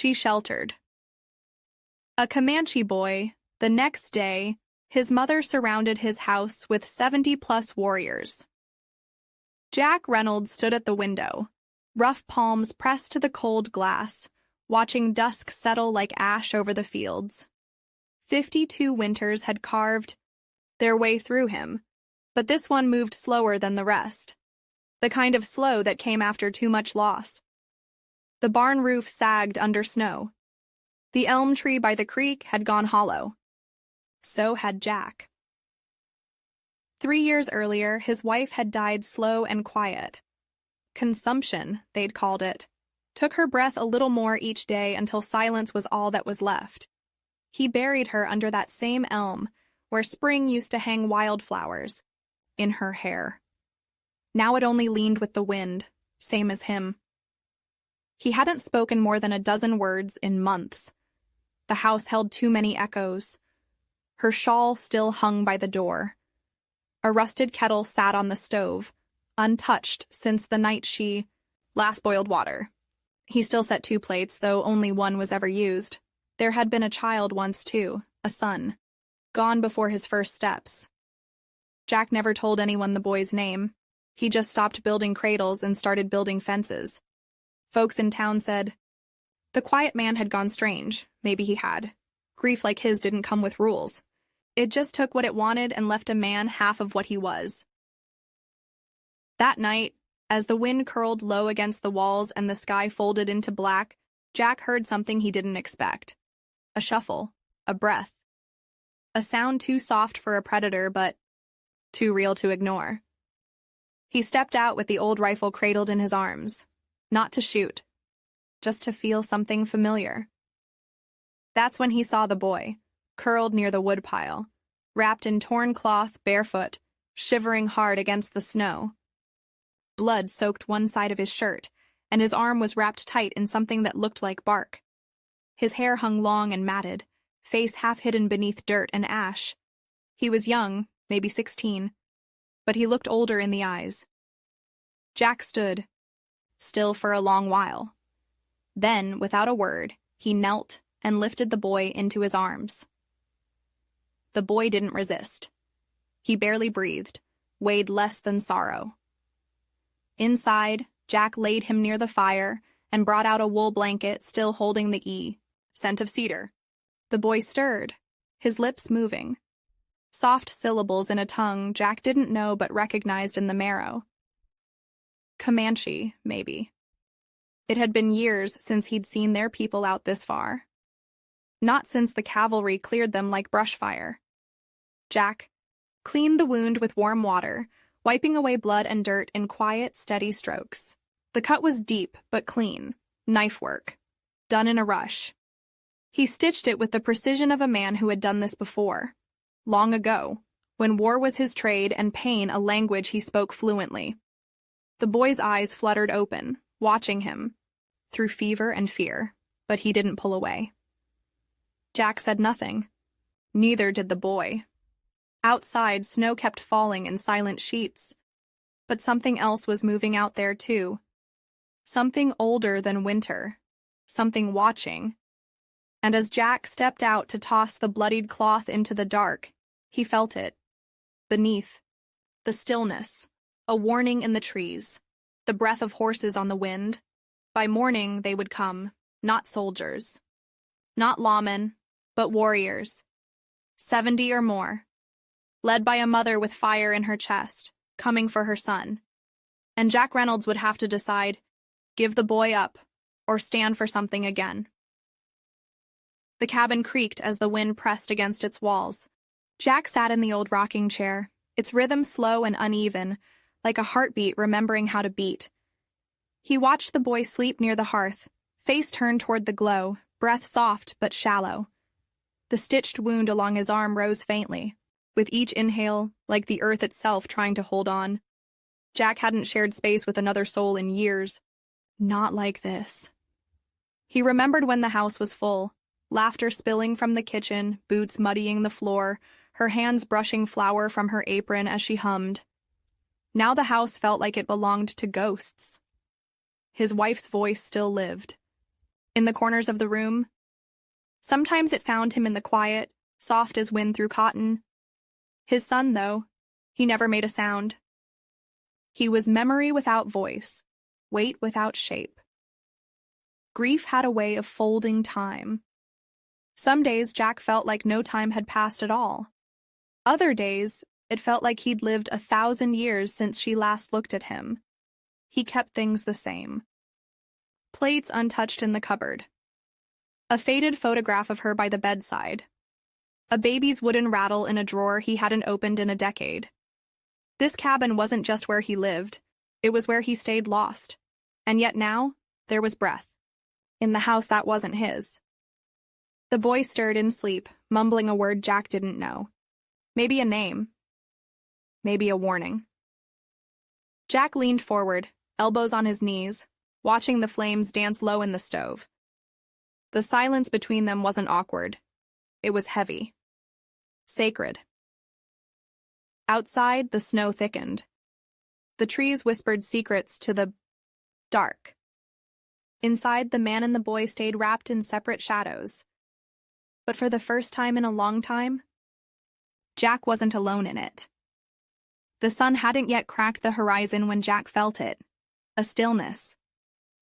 she sheltered. A Comanche boy, the next day, his mother surrounded his house with 70-plus warriors. Jack Reynolds stood at the window, rough palms pressed to the cold glass, watching dusk settle like ash over the fields. 52 winters had carved their way through him, but this one moved slower than the rest, the kind of slow that came after too much loss. The barn roof sagged under snow. The elm tree by the creek had gone hollow. So had Jack. 3 years earlier, his wife had died slow and quiet. Consumption, they'd called it, took her breath a little more each day until silence was all that was left. He buried her under that same elm where spring used to hang wildflowers, in her hair. Now it only leaned with the wind, same as him. He hadn't spoken more than a dozen words in months. The house held too many echoes. Her shawl still hung by the door. A rusted kettle sat on the stove, untouched since the night she last boiled water. He still set 2 plates, though only one was ever used. There had been a child once, too, a son, gone before his first steps. Jack never told anyone the boy's name. He just stopped building cradles and started building fences. Folks in town said, the quiet man had gone strange. Maybe he had. Grief like his didn't come with rules. It just took what it wanted and left a man half of what he was. That night, as the wind curled low against the walls and the sky folded into black, Jack heard something he didn't expect. A shuffle, a breath. A sound too soft for a predator, but too real to ignore. He stepped out with the old rifle cradled in his arms, not to shoot, just to feel something familiar. That's when he saw the boy, curled near the woodpile, wrapped in torn cloth, barefoot, shivering hard against the snow. Blood soaked one side of his shirt, and his arm was wrapped tight in something that looked like bark. His hair hung long and matted, face half hidden beneath dirt and ash. He was young, maybe 16, but he looked older in the eyes. Jack stood, still for a long while. Then, without a word, he knelt and lifted the boy into his arms. The boy didn't resist. He barely breathed, weighed less than sorrow. Inside, Jack laid him near the fire and brought out a wool blanket still holding the scent of cedar. The boy stirred, his lips moving. Soft syllables in a tongue Jack didn't know but recognized in the marrow. Comanche, maybe. It had been years since he'd seen their people out this far. Not since the cavalry cleared them like brush fire. Jack cleaned the wound with warm water, wiping away blood and dirt in quiet, steady strokes. The cut was deep but clean, knife work, done in a rush. He stitched it with the precision of a man who had done this before, long ago, when war was his trade and pain a language he spoke fluently. The boy's eyes fluttered open, watching him, through fever and fear, but he didn't pull away. Jack said nothing. Neither did the boy. Outside, snow kept falling in silent sheets, but something else was moving out there too. Something older than winter, something watching. And as Jack stepped out to toss the bloodied cloth into the dark, he felt it. Beneath, the stillness, a warning in the trees, the breath of horses on the wind. By morning they would come, not soldiers, not lawmen, but warriors, 70 or more, led by a mother with fire in her chest, coming for her son. And Jack Reynolds would have to decide, give the boy up, or stand for something again. The cabin creaked as the wind pressed against its walls. Jack sat in the old rocking chair, its rhythm slow and uneven, like a heartbeat remembering how to beat. He watched the boy sleep near the hearth, face turned toward the glow, breath soft but shallow. The stitched wound along his arm rose faintly, with each inhale like the earth itself trying to hold on. Jack hadn't shared space with another soul in years. Not like this. He remembered when the house was full, laughter spilling from the kitchen, boots muddying the floor, her hands brushing flour from her apron as she hummed. Now the house felt like it belonged to ghosts. His wife's voice still lived, in the corners of the room. Sometimes it found him in the quiet, soft as wind through cotton. His son, though, he never made a sound. He was memory without voice, weight without shape. Grief had a way of folding time. Some days Jack felt like no time had passed at all. Other days, it felt like he'd lived 1,000 years since she last looked at him. He kept things the same. Plates untouched in the cupboard. A faded photograph of her by the bedside. A baby's wooden rattle in a drawer he hadn't opened in a decade. This cabin wasn't just where he lived, it was where he stayed lost. And yet now, there was breath. In the house that wasn't his. The boy stirred in sleep, mumbling a word Jack didn't know. Maybe a name. Maybe a warning. Jack leaned forward, elbows on his knees, watching the flames dance low in the stove. The silence between them wasn't awkward. It was heavy. Sacred. Outside, the snow thickened. The trees whispered secrets to the dark. Inside, the man and the boy stayed wrapped in separate shadows. But for the first time in a long time, Jack wasn't alone in it. The sun hadn't yet cracked the horizon when Jack felt it. A stillness.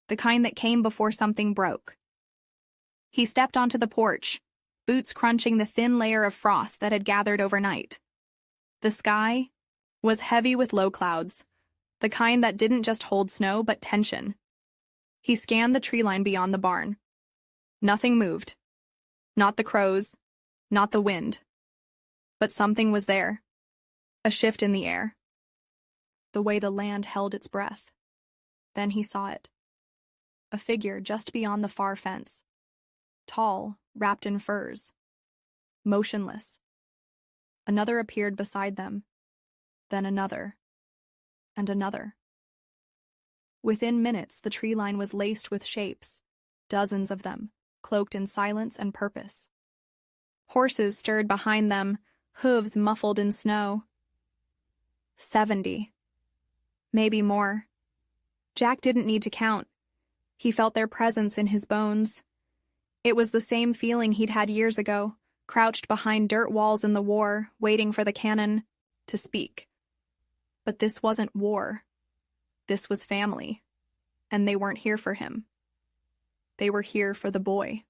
The kind that came before something broke. He stepped onto the porch, boots crunching the thin layer of frost that had gathered overnight. The sky was heavy with low clouds, the kind that didn't just hold snow but tension. He scanned the tree line beyond the barn. Nothing moved. Not the crows, not the wind. But something was there. A shift in the air. The way the land held its breath. Then he saw it. A figure just beyond the far fence. Tall, wrapped in furs. Motionless. Another appeared beside them. Then another. And another. Within minutes, the tree line was laced with shapes. Dozens of them, cloaked in silence and purpose. Horses stirred behind them, hooves muffled in snow. 70. Maybe more. Jack didn't need to count. He felt their presence in his bones. It was the same feeling he'd had years ago, crouched behind dirt walls in the war, waiting for the cannon to speak. But this wasn't war. This was family. And they weren't here for him. They were here for the boy.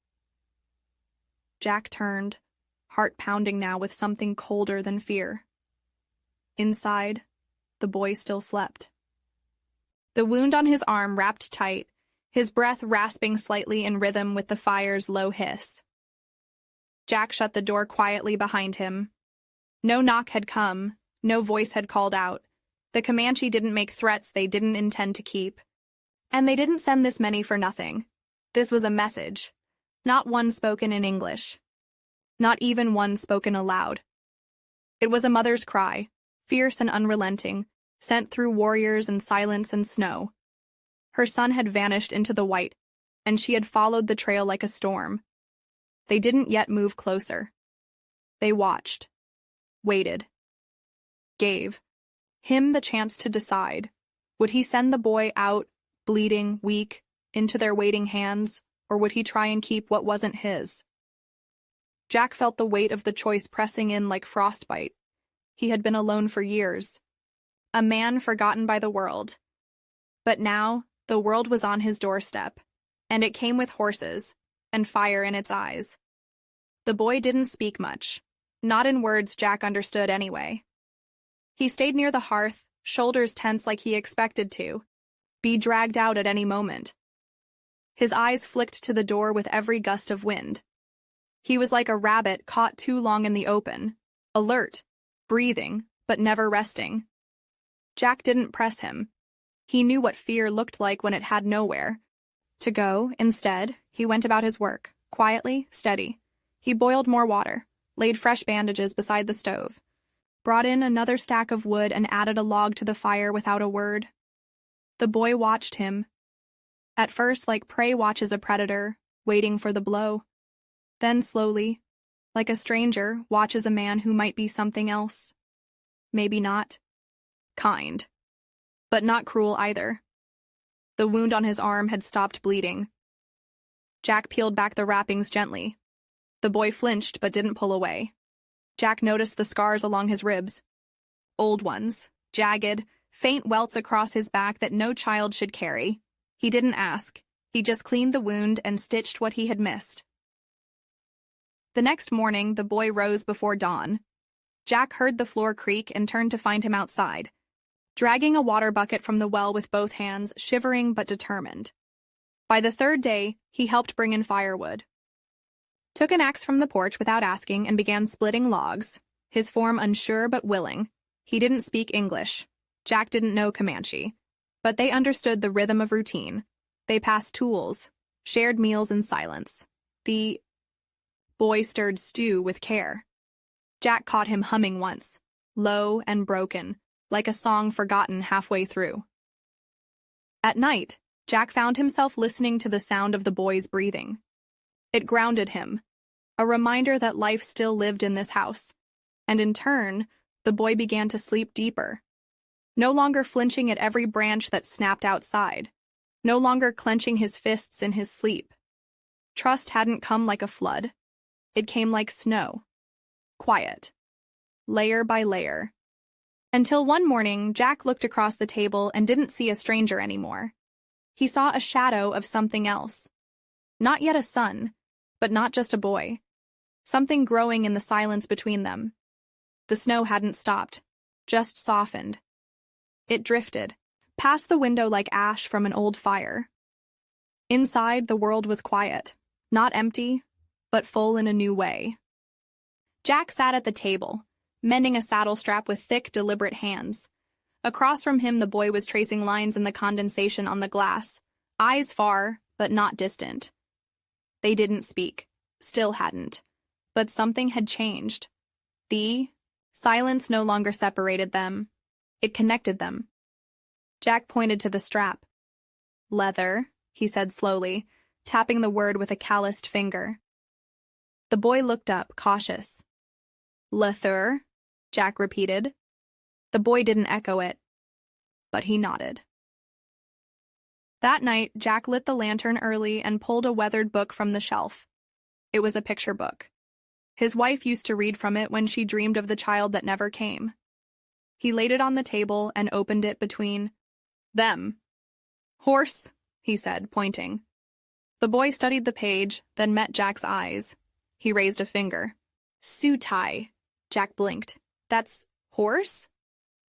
Jack turned, heart pounding now with something colder than fear. Inside, the boy still slept. The wound on his arm wrapped tight, his breath rasping slightly in rhythm with the fire's low hiss. Jack shut the door quietly behind him. No knock had come, no voice had called out. The Comanche didn't make threats they didn't intend to keep. And they didn't send this many for nothing. This was a message, not one spoken in English. Not even one spoken aloud. It was a mother's cry, fierce and unrelenting, sent through warriors and silence and snow. Her son had vanished into the white, and she had followed the trail like a storm. They didn't yet move closer. They watched, waited, gave him the chance to decide. Would he send the boy out, bleeding, weak, into their waiting hands, or would he try and keep what wasn't his? Jack felt the weight of the choice pressing in like frostbite. He had been alone for years. A man forgotten by the world. But now, the world was on his doorstep, and it came with horses, and fire in its eyes. The boy didn't speak much, not in words Jack understood anyway. He stayed near the hearth, shoulders tense like he expected to, be dragged out at any moment. His eyes flicked to the door with every gust of wind. He was like a rabbit caught too long in the open, alert, breathing, but never resting. Jack didn't press him. He knew what fear looked like when it had nowhere to go. Instead, he went about his work, quietly, steady. He boiled more water, laid fresh bandages beside the stove, brought in another stack of wood and added a log to the fire without a word. The boy watched him. At first, like prey watches a predator, waiting for the blow. Then slowly, like a stranger, watches a man who might be something else. Maybe not. Kind. But not cruel either. The wound on his arm had stopped bleeding. Jack peeled back the wrappings gently. The boy flinched but didn't pull away. Jack noticed the scars along his ribs. Old ones, jagged, faint welts across his back that no child should carry. He didn't ask. He just cleaned the wound and stitched what he had missed. The next morning, the boy rose before dawn. Jack heard the floor creak and turned to find him outside, dragging a water bucket from the well with both hands, shivering but determined. By the third day, he helped bring in firewood. Took an axe from the porch without asking and began splitting logs, his form unsure but willing. He didn't speak English. Jack didn't know Comanche, but they understood the rhythm of routine. They passed tools, shared meals in silence. The boy stirred stew with care. Jack caught him humming once, low and broken, like a song forgotten halfway through. At night, Jack found himself listening to the sound of the boy's breathing. It grounded him, a reminder that life still lived in this house, and in turn, the boy began to sleep deeper, no longer flinching at every branch that snapped outside, no longer clenching his fists in his sleep. Trust hadn't come like a flood. It came like snow, quiet, layer by layer. Until one morning, Jack looked across the table and didn't see a stranger anymore. He saw a shadow of something else. Not yet a son, but not just a boy. Something growing in the silence between them. The snow hadn't stopped, just softened. It drifted, past the window like ash from an old fire. Inside, the world was quiet, not empty, but full in a new way. Jack sat at the table, mending a saddle strap with thick, deliberate hands. Across from him, the boy was tracing lines in the condensation on the glass, eyes far, but not distant. They didn't speak, still hadn't, but something had changed. The silence no longer separated them. It connected them. Jack pointed to the strap. Leather, he said slowly, tapping the word with a calloused finger. The boy looked up, cautious. Leather, Jack repeated. The boy didn't echo it, but he nodded. That night, Jack lit the lantern early and pulled a weathered book from the shelf. It was a picture book. His wife used to read from it when she dreamed of the child that never came. He laid it on the table and opened it between them. Horse, he said, pointing. The boy studied the page, then met Jack's eyes. He raised a finger. Sutai, Jack blinked. That's horse?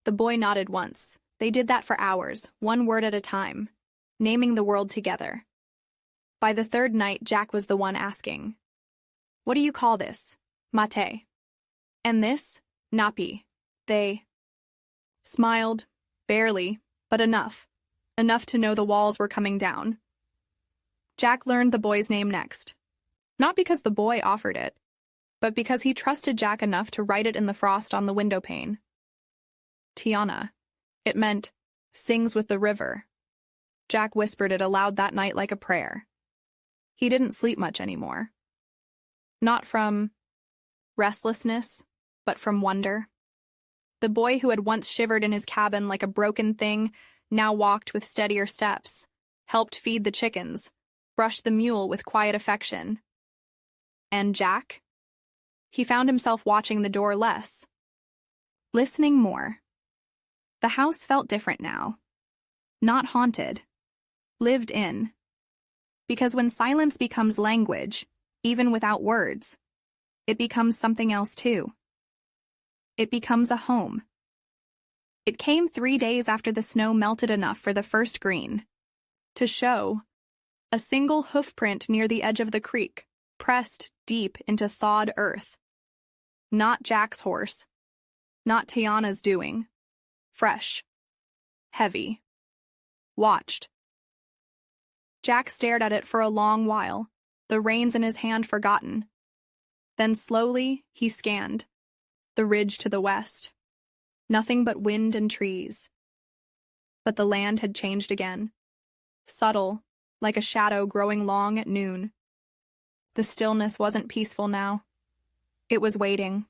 The boy nodded once. They did that for hours, one word at a time, naming the world together. By the third night, Jack was the one asking, What do you call this? Mate. And this? Napi. They smiled, barely, but enough. Enough to know the walls were coming down. Jack learned the boy's name next. Not because the boy offered it, but because he trusted Jack enough to write it in the frost on the window pane. Tiana. It meant, sings with the river. Jack whispered it aloud that night like a prayer. He didn't sleep much anymore. Not from restlessness, but from wonder. The boy who had once shivered in his cabin like a broken thing now walked with steadier steps, helped feed the chickens, brushed the mule with quiet affection. And Jack? He found himself watching the door less, listening more. The house felt different now. Not haunted. Lived in. Because when silence becomes language, even without words, it becomes something else too. It becomes a home. It came 3 days after the snow melted enough for the first green to show a single hoofprint near the edge of the creek, pressed deep into thawed earth. Not Jack's horse. Not Tiana's doing. Fresh. Heavy. Watched. Jack stared at it for a long while, the reins in his hand forgotten. Then slowly he scanned the ridge to the west. Nothing but wind and trees. But the land had changed again. Subtle, like a shadow growing long at noon. The stillness wasn't peaceful now. It was waiting.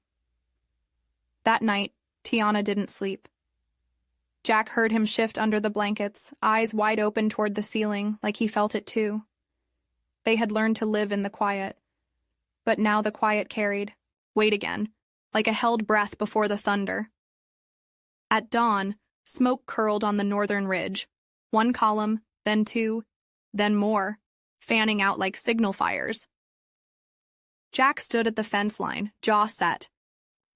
That night, Tiana didn't sleep. Jack heard him shift under the blankets, eyes wide open toward the ceiling, like he felt it too. They had learned to live in the quiet. But now the quiet carried weight again, like a held breath before the thunder. At dawn, smoke curled on the northern ridge, one column, then two, then more, fanning out like signal fires. Jack stood at the fence line, jaw set.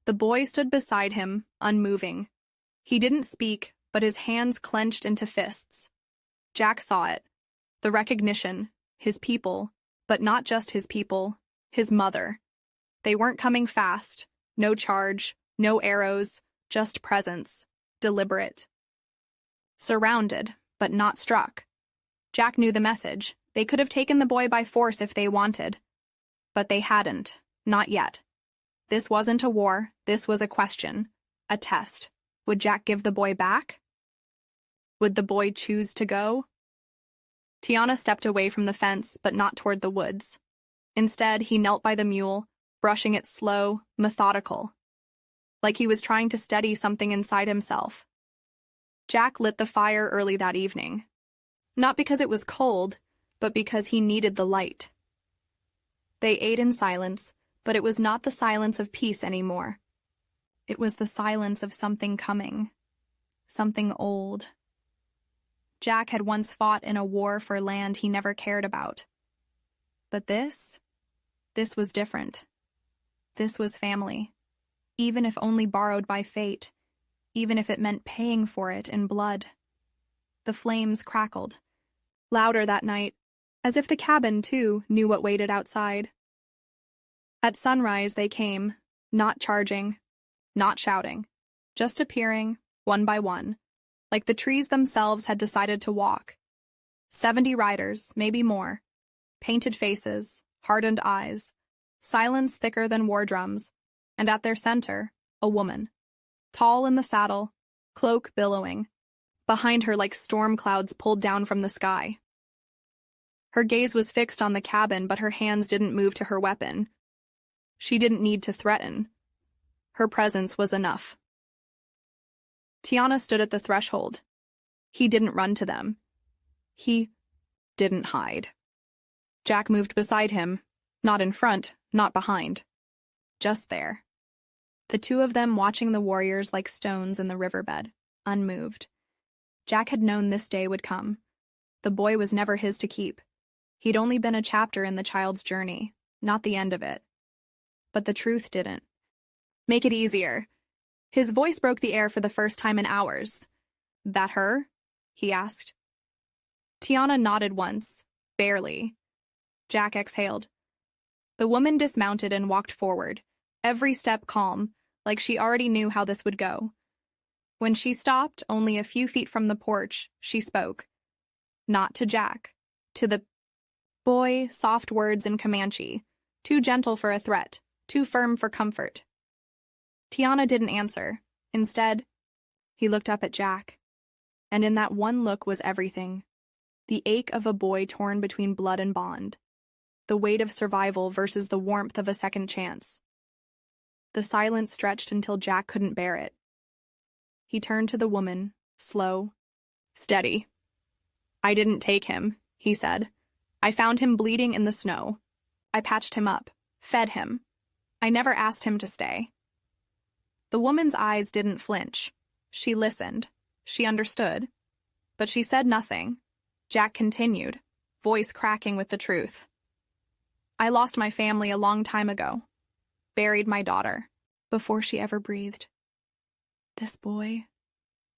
The boy stood beside him, unmoving. He didn't speak, but his hands clenched into fists. Jack saw it. The recognition, his people, but not just his people, his mother. They weren't coming fast, no charge, no arrows, just presence, deliberate. Surrounded, but not struck. Jack knew the message. They could have taken the boy by force if they wanted. But they hadn't, not yet. This wasn't a war, this was a question, a test. Would Jack give the boy back? Would the boy choose to go? Tiana stepped away from the fence, but not toward the woods. Instead, he knelt by the mule, brushing it slow, methodical, like he was trying to steady something inside himself. Jack lit the fire early that evening. Not because it was cold, but because he needed the light. They ate in silence, but it was not the silence of peace anymore. It was the silence of something coming, something old. Jack had once fought in a war for land he never cared about. But this was different. This was family, even if only borrowed by fate, even if it meant paying for it in blood. The flames crackled, louder that night, as if the cabin, too, knew what waited outside. At sunrise they came, not charging, not shouting, just appearing, one by one, like the trees themselves had decided to walk. 70 riders, maybe more, painted faces, hardened eyes, silence thicker than war drums, and at their center, a woman, tall in the saddle, cloak billowing, behind her like storm clouds pulled down from the sky. Her gaze was fixed on the cabin, but her hands didn't move to her weapon. She didn't need to threaten. Her presence was enough. Tiana stood at the threshold. He didn't run to them. He didn't hide. Jack moved beside him, not in front, not behind. Just there. The two of them watching the warriors like stones in the riverbed, unmoved. Jack had known this day would come. The boy was never his to keep. He'd only been a chapter in the child's journey, not the end of it. But the truth didn't. Make it easier. His voice broke the air for the first time in hours. That her? He asked. Tiana nodded once, barely. Jack exhaled. The woman dismounted and walked forward, every step calm, like she already knew how this would go. When she stopped, only a few feet from the porch, she spoke. Not to Jack. To the boy, soft words in Comanche, too gentle for a threat, too firm for comfort. Tiana didn't answer. Instead, he looked up at Jack. And in that one look was everything. The ache of a boy torn between blood and bond. The weight of survival versus the warmth of a second chance. The silence stretched until Jack couldn't bear it. He turned to the woman, slow, steady. I didn't take him, he said. I found him bleeding in the snow. I patched him up, fed him. I never asked him to stay. The woman's eyes didn't flinch. She listened. She understood. But she said nothing. Jack continued, voice cracking with the truth. I lost my family a long time ago. Buried my daughter, before she ever breathed. This boy,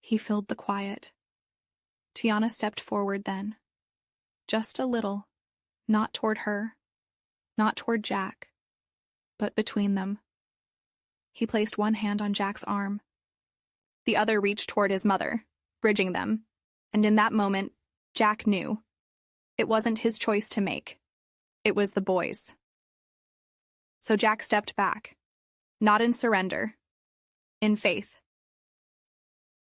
he filled the quiet. Tiana stepped forward then. Just a little, not toward her, not toward Jack, but between them. He placed one hand on Jack's arm. The other reached toward his mother, bridging them, and in that moment, Jack knew. It wasn't his choice to make. It was the boy's. So Jack stepped back, not in surrender, in faith.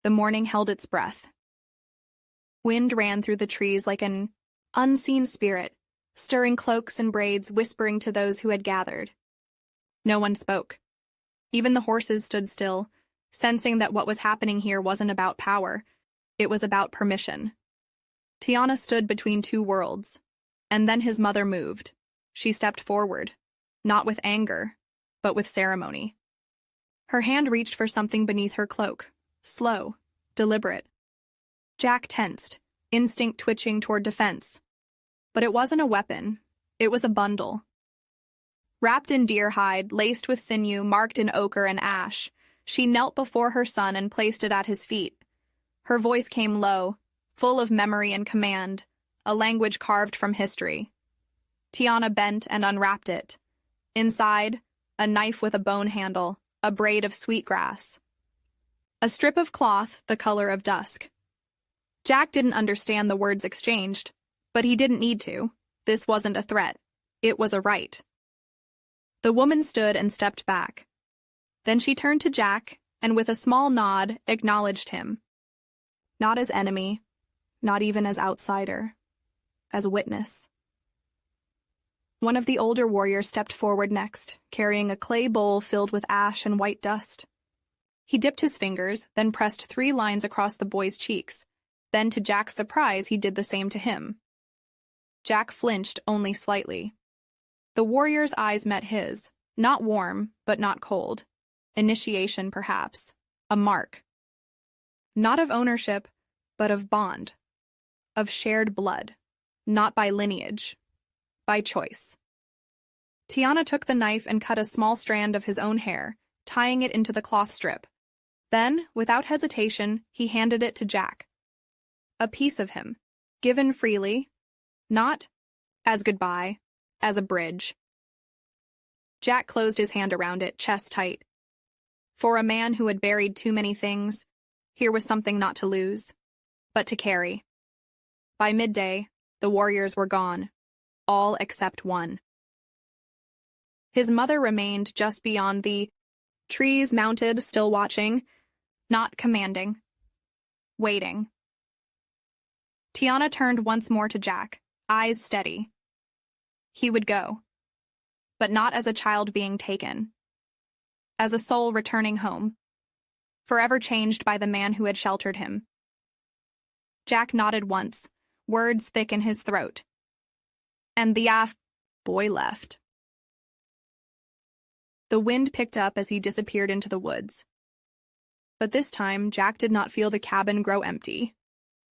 The morning held its breath. Wind ran through the trees like an unseen spirit, stirring cloaks and braids, whispering to those who had gathered. No one spoke. Even the horses stood still, sensing that what was happening here wasn't about power, it was about permission. Tiana stood between two worlds, And then his mother moved. She stepped forward, not with anger, but with ceremony. Her hand reached for something beneath her cloak, slow, deliberate. Jack tensed, instinct twitching toward defense. But it wasn't a weapon, it was a bundle. Wrapped in deer hide, laced with sinew, marked in ochre and ash, she knelt before her son and placed it at his feet. Her voice came low, full of memory and command, a language carved from history. Tiana bent and unwrapped it. Inside, a knife with a bone handle, a braid of sweetgrass. A strip of cloth the color of dusk. Jack didn't understand the words exchanged, but he didn't need to. This wasn't a threat. It was a right. The woman stood and stepped back. Then she turned to Jack and with a small nod acknowledged him. Not as enemy, not even as outsider, as witness. One of the older warriors stepped forward next, carrying a clay bowl filled with ash and white dust. He dipped his fingers, then pressed 3 lines across the boy's cheeks. Then, to Jack's surprise, he did the same to him. Jack flinched only slightly. The warrior's eyes met his, not warm, but not cold. Initiation, perhaps. A mark. Not of ownership, but of bond. Of shared blood. Not by lineage. By choice. Tiana took the knife and cut a small strand of his own hair, tying it into the cloth strip. Then, without hesitation, he handed it to Jack. A piece of him, given freely, not as goodbye, as a bridge. Jack closed his hand around it, chest tight. For a man who had buried too many things, here was something not to lose, but to carry. By midday, the warriors were gone, all except one. His mother remained just beyond the trees, mounted, still watching, not commanding, waiting. Tiana turned once more to Jack, eyes steady. He would go, but not as a child being taken, as a soul returning home, forever changed by the man who had sheltered him. Jack nodded once, words thick in his throat, and the boy left. The wind picked up as he disappeared into the woods. But this time, Jack did not feel the cabin grow empty.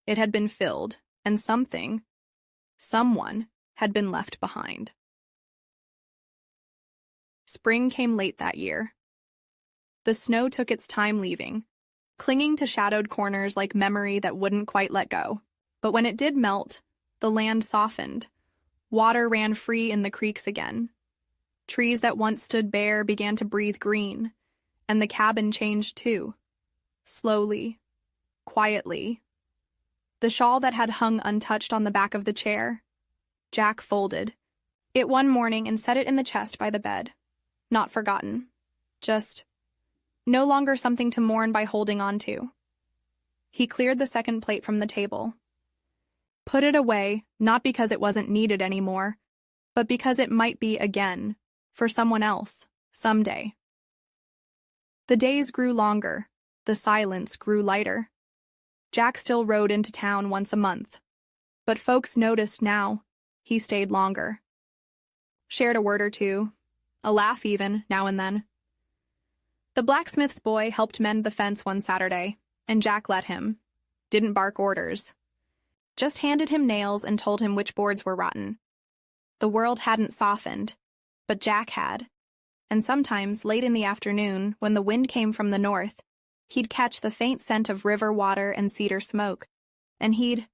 It had been filled, and someone, had been left behind. Spring came late that year. The snow took its time leaving, clinging to shadowed corners like memory that wouldn't quite let go. But when it did melt, the land softened. Water ran free in the creeks again. Trees that once stood bare began to breathe green, and the cabin changed too. Slowly, quietly. The shawl that had hung untouched on the back of the chair, Jack folded it one morning and set it in the chest by the bed. Not forgotten. Just no longer something to mourn by holding on to. He cleared the second plate from the table. Put it away, not because it wasn't needed anymore, but because it might be again, for someone else, someday. The days grew longer. The silence grew lighter. Jack still rode into town once a month, but folks noticed now he stayed longer. Shared a word or two, a laugh even, now and then. The blacksmith's boy helped mend the fence one Saturday, and Jack let him. Didn't bark orders. Just handed him nails and told him which boards were rotten. The world hadn't softened, but Jack had. And sometimes, late in the afternoon, when the wind came from the north, he'd catch the faint scent of river water and cedar smoke, and he'd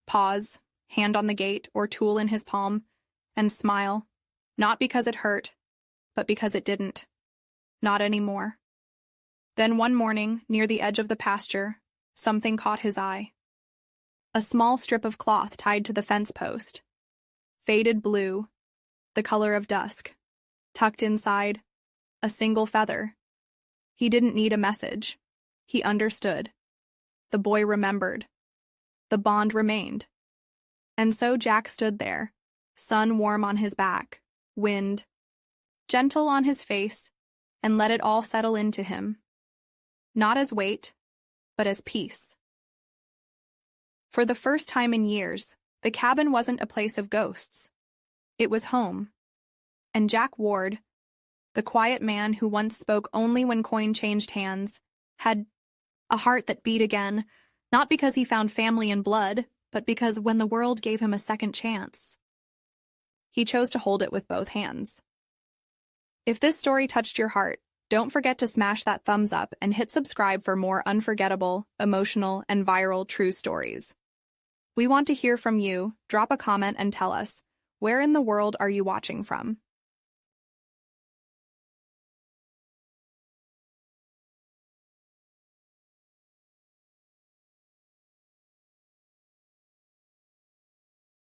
pause, hand on the gate or tool in his palm, and smile, not because it hurt, but because it didn't. Not anymore. Then one morning, near the edge of the pasture, something caught his eye. A small strip of cloth tied to the fence post. Faded blue, the color of dusk. Tucked inside, a single feather. He didn't need a message. He understood. The boy remembered. The bond remained. And so Jack stood there, sun warm on his back, wind gentle on his face, and let it all settle into him. Not as weight, but as peace. For the first time in years, The cabin wasn't a place of ghosts. It was home. And Jack Ward, the quiet man who once spoke only when coin changed hands, had a heart that beat again, not because he found family and blood, but because when the world gave him a second chance, he chose to hold it with both hands. If this story touched your heart, don't forget to smash that thumbs up and hit subscribe for more unforgettable, emotional, and viral true stories. We want to hear from you. Drop a comment and tell us, where in the world are you watching from?